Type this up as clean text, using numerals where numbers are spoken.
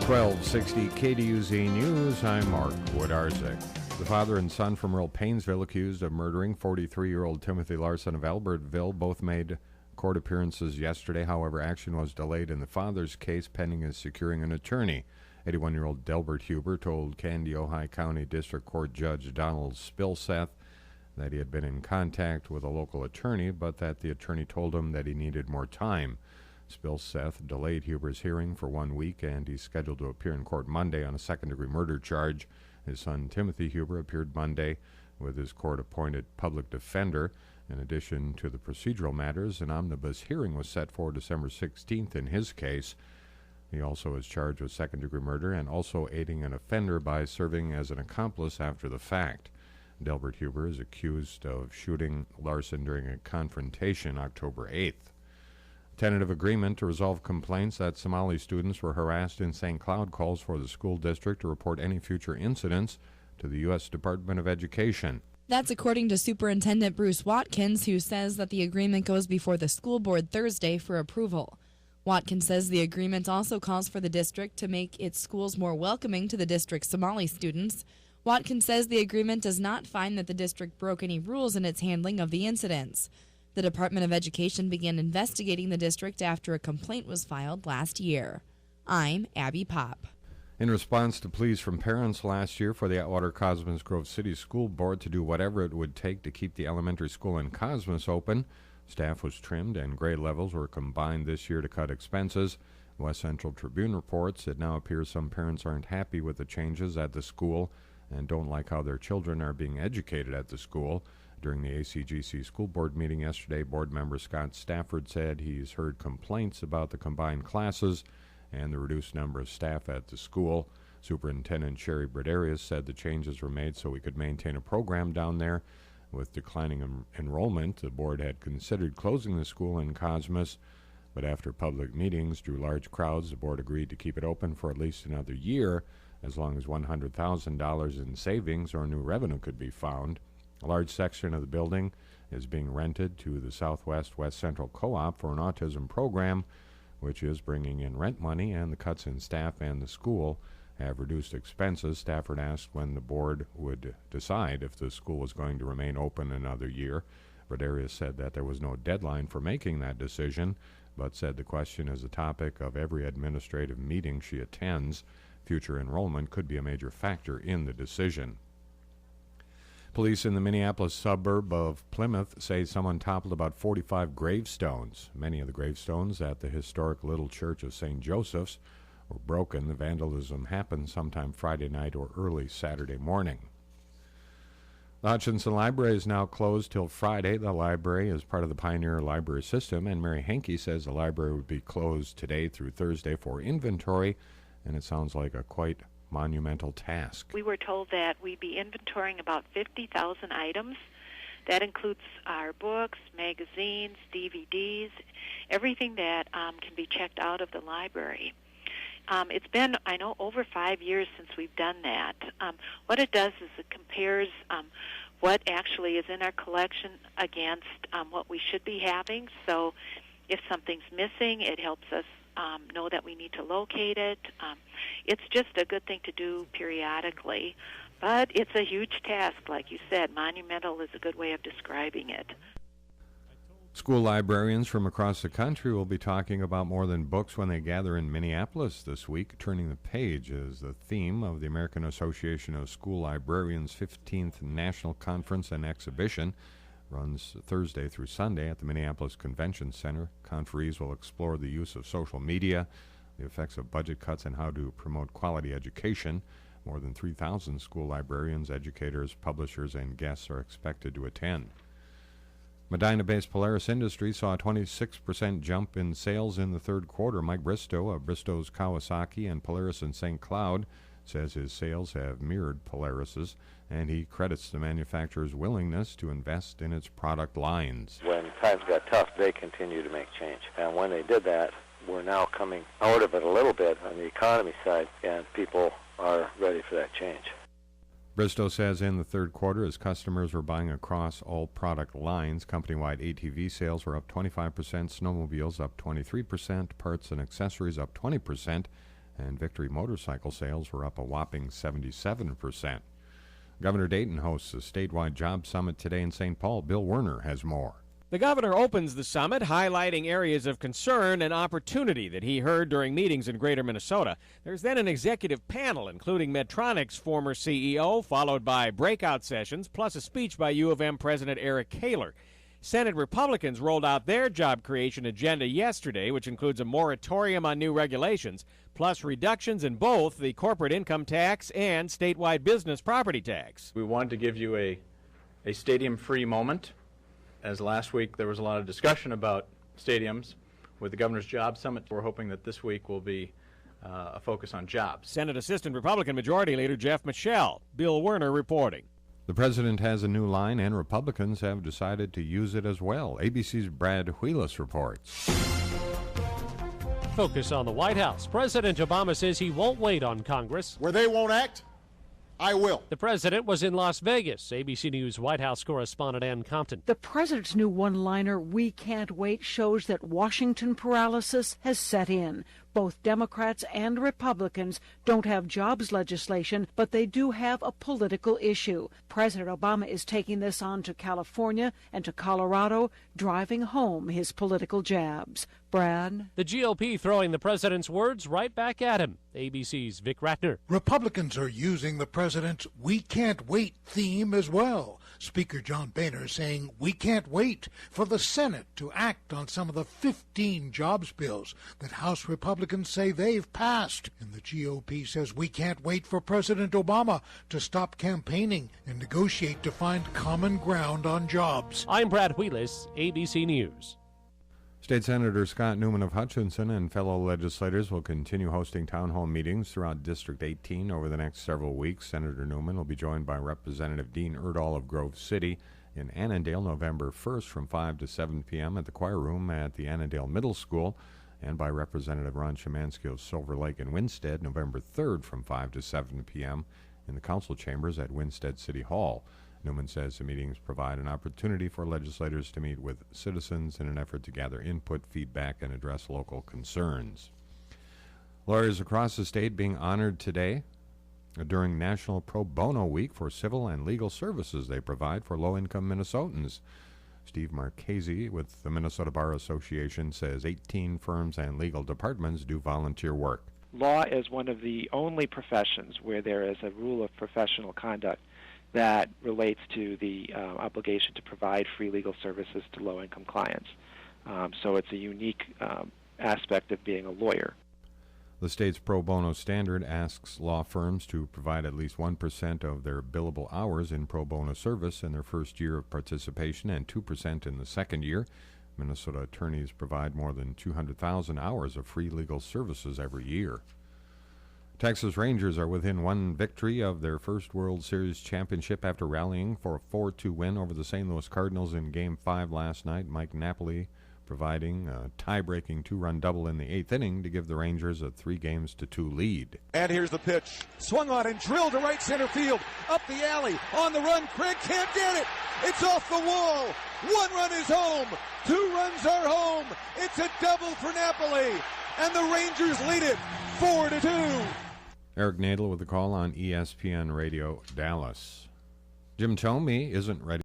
1260 KDUZ News, I'm Mark Wodarczyk. The father and son from rural Paynesville accused of murdering 43-year-old Timothy Larson of Albertville both made court appearances yesterday. However, action was delayed in the father's case pending his securing an attorney. 81-year-old Delbert Huber told Kandiyohi County District Court Judge Donald Spilseth that he had been in contact with a local attorney, but that the attorney told him that he needed more time. Spilseth delayed Huber's hearing for 1 week, and he's scheduled to appear in court Monday on a second-degree murder charge. His son Timothy Huber appeared Monday with his court-appointed public defender. In addition to the procedural matters, an omnibus hearing was set for December 16th in his case. He also is charged with second-degree murder and also aiding an offender by serving as an accomplice after the fact. Delbert Huber is accused of shooting Larson during a confrontation October 8th. Tentative agreement to resolve complaints that Somali students were harassed in St. Cloud calls for the school district to report any future incidents to the U.S. Department of Education. That's according to Superintendent Bruce Watkins, who says that the agreement goes before the school board Thursday for approval. Watkins says the agreement also calls for the district to make its schools more welcoming to the district's Somali students. Watkins says the agreement does not find that the district broke any rules in its handling of the incidents. The Department of Education began investigating the district after a complaint was filed last year. I'm Abby Popp. In response to pleas from parents last year for the Atwater Cosmos Grove City School Board to do whatever it would take to keep the elementary school in Cosmos open, staff was trimmed and grade levels were combined this year to cut expenses. West Central Tribune reports it now appears some parents aren't happy with the changes at the school and don't like how their children are being educated at the school. During the ACGC school board meeting yesterday, board member Scott Stafford said he's heard complaints about the combined classes and the reduced number of staff at the school. Superintendent Sherry Bredarius said the changes were made so we could maintain a program down there. With declining enrollment, the board had considered closing the school in Cosmos, but after public meetings drew large crowds, the board agreed to keep it open for at least another year, as long as $100,000 in savings or new revenue could be found. A large section of the building is being rented to the Southwest West Central Co-op for an autism program, which is bringing in rent money, and the cuts in staff and the school have reduced expenses. Stafford asked when the board would decide if the school was going to remain open another year. Bredarius said that there was no deadline for making that decision, but said the question is a topic of every administrative meeting she attends. Future enrollment could be a major factor in the decision. Police in the Minneapolis suburb of Plymouth say someone toppled about 45 gravestones. Many of the gravestones at the historic Little Church of St. Joseph's were broken. The vandalism happened sometime Friday night or early Saturday morning. The Hutchinson Library is now closed till Friday. The library is part of the Pioneer Library System, and Mary Henke says the library would be closed today through Thursday for inventory, and it sounds like a quite monumental task. We were told that we'd be inventorying about 50,000 items. That includes our books, magazines, DVDs, everything that can be checked out of the library. It's been, I know, over 5 years since we've done that. What it does is it compares what actually is in our collection against what we should be having. So if something's missing, it helps us know that we need to locate it. It's just a good thing to do periodically, but it's a huge task, like you said. Monumental is a good way of describing it. School librarians from across the country will be talking about more than books when they gather in Minneapolis this week. Turning the Page is the theme of the American Association of School Librarians' 15th National Conference and Exhibition. Runs Thursday through Sunday at the Minneapolis Convention Center. Conferees will explore the use of social media, the effects of budget cuts, and how to promote quality education. More than 3,000 school librarians, educators, publishers, and guests are expected to attend. Medina-based Polaris Industries saw a 26% jump in sales in the third quarter. Mike Bristow of Bristow's Kawasaki and Polaris in St. Cloud says his sales have mirrored Polaris's, and he credits the manufacturer's willingness to invest in its product lines. When times got tough, they continued to make change. And when they did that, we're now coming out of it a little bit on the economy side, and people are ready for that change. Bristow says in the third quarter, as customers were buying across all product lines, company-wide ATV sales were up 25%, snowmobiles up 23%, parts and accessories up 20%, and Victory motorcycle sales were up a whopping 77%. Governor Dayton hosts a statewide job summit today in St. Paul. Bill Werner has more. The governor opens the summit, highlighting areas of concern and opportunity that he heard during meetings in Greater Minnesota. There's then an executive panel, including Medtronic's former CEO, followed by breakout sessions, plus a speech by U of M President Eric Kaler. Senate Republicans rolled out their job creation agenda yesterday, which includes a moratorium on new regulations, plus reductions in both the corporate income tax and statewide business property tax. We wanted to give you a stadium-free moment. As last week there was a lot of discussion about stadiums with the Governor's Job Summit, we're hoping that this week will be a focus on jobs. Senate Assistant Republican Majority Leader Jeff Michelle. Bill Werner reporting. The president has a new line, and Republicans have decided to use it as well. ABC's Brad Wheelis reports. Focus on the White House. President Obama says he won't wait on Congress. Where they won't act, I will. The president was in Las Vegas. ABC News White House correspondent Ann Compton. The president's new one-liner, "We can't wait," shows that Washington paralysis has set in. Both Democrats and Republicans don't have jobs legislation, but they do have a political issue. President Obama is taking this on to California and to Colorado, driving home his political jabs. Brad? The GOP throwing the president's words right back at him. ABC's Vic Ratner. Republicans are using the president's "we can't wait" theme as well. Speaker John Boehner saying we can't wait for the Senate to act on some of the 15 jobs bills that House Republicans say they've passed. And the GOP says we can't wait for President Obama to stop campaigning and negotiate to find common ground on jobs. I'm Brad Wheelis, ABC News. State Senator Scott Newman of Hutchinson and fellow legislators will continue hosting town hall meetings throughout District 18 over the next several weeks. Senator Newman will be joined by Representative Dean Erdahl of Grove City in Annandale November 1st from 5 to 7 p.m. at the choir room at the Annandale Middle School, and by Representative Ron Szymanski of Silver Lake and Winstead November 3rd from 5 to 7 p.m. in the council chambers at Winstead City Hall. Newman says the meetings provide an opportunity for legislators to meet with citizens in an effort to gather input, feedback, and address local concerns. Lawyers across the state being honored today during National Pro Bono Week for civil and legal services they provide for low-income Minnesotans. Steve Marchese with the Minnesota Bar Association says 18 firms and legal departments do volunteer work. Law is one of the only professions where there is a rule of professional conduct that relates to the obligation to provide free legal services to low-income clients. So it's a unique aspect of being a lawyer. The state's pro bono standard asks law firms to provide at least 1% of their billable hours in pro bono service in their first year of participation and 2% in the second year. Minnesota attorneys provide more than 200,000 hours of free legal services every year. Texas Rangers are within one victory of their first World Series championship after rallying for a 4-2 win over the St. Louis Cardinals in Game 5 last night. Mike Napoli providing a tie-breaking two-run double in the eighth inning to give the Rangers a 3-2 lead. And here's the pitch. Swung on and drilled to right center field. Up the alley. On the run. Craig can't get it. It's off the wall. 1 run is home. 2 runs are home. It's a double for Napoli. And the Rangers lead it 4-2. Eric Nadel with the call on ESPN Radio Dallas. Jim Thome isn't ready